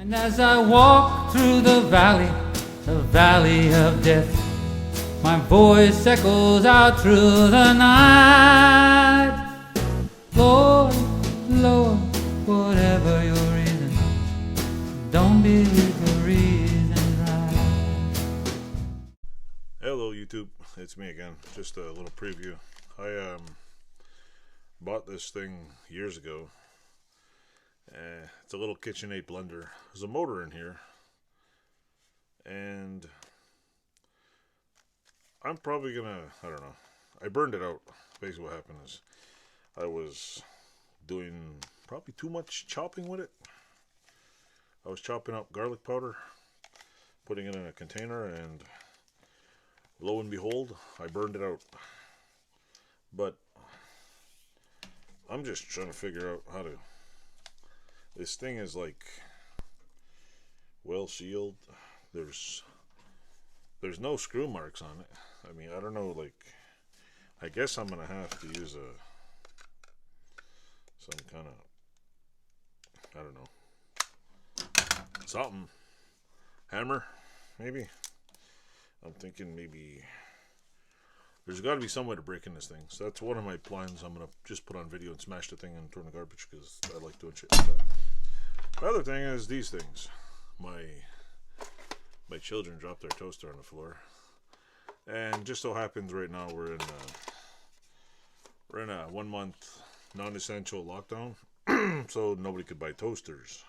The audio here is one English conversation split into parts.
And as I walk through the valley of death, my voice echoes out through the night. Lord, Lord, whatever your reason, don't be the reason right. Hello YouTube, it's me again. Just a little preview. I bought this thing years ago. It's a little KitchenAid blender. There's a motor in here, and I'm probably gonna, I don't know, I burned it out. Basically what happened is I was doing probably too much chopping with it. I was chopping up garlic powder, putting it in a container, and lo and behold, I burned it out. But I'm just trying to figure out how to. This thing is like well sealed. There's no screw marks on it. I mean, I don't know, like, I guess I'm gonna have to use some kind of, I don't know, something, hammer maybe. I'm thinking maybe there's got to be some way to break in this thing. So that's one of my plans. I'm gonna just put on video and smash the thing and throw in the garbage because I like doing shit like that. The other thing is these things. My children dropped their toaster on the floor, and just so happens right now we're in a 1 month non-essential lockdown, so nobody could buy toasters.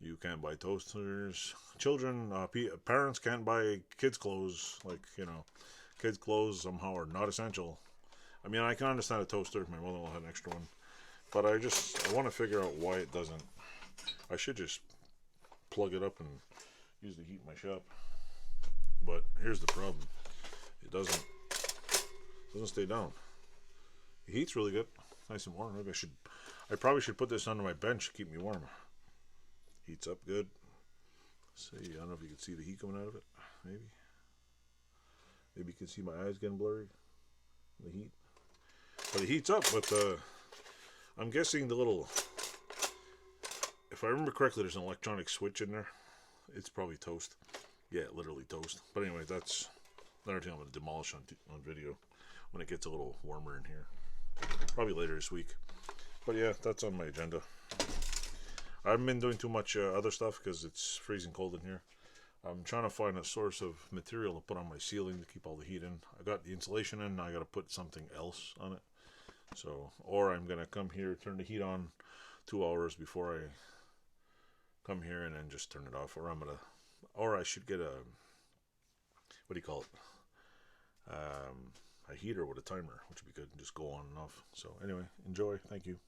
You can't buy toasters. Children, parents can't buy kids' clothes. Like, you know, kids' clothes somehow are not essential. I mean, I can understand a toaster. My mother-in-law had an extra one, but I want to figure out why it doesn't. I should just plug it up and use the heat in my shop. But here's the problem: it doesn't stay down. The heat's really good, nice and warm. Maybe I probably should put this under my bench to keep me warm. Heats up good. See, I don't know if you can see the heat coming out of it. Maybe you can see my eyes getting blurry. The heat, but it heats up. But I'm guessing the little, if I remember correctly, there's an electronic switch in there. It's probably toast. Yeah, literally toast. But anyway, that's another thing I'm going to demolish on video when it gets a little warmer in here. Probably later this week. But yeah, that's on my agenda. I haven't been doing too much other stuff because it's freezing cold in here. I'm trying to find a source of material to put on my ceiling to keep all the heat in. I got the insulation in, now I got to put something else on it. So, or I'm going to come here, turn the heat on 2 hours before I come here and then just turn it off. Or I should get a, what do you call it? A heater with a timer, which would be good, and just go on and off. So anyway, enjoy. Thank you.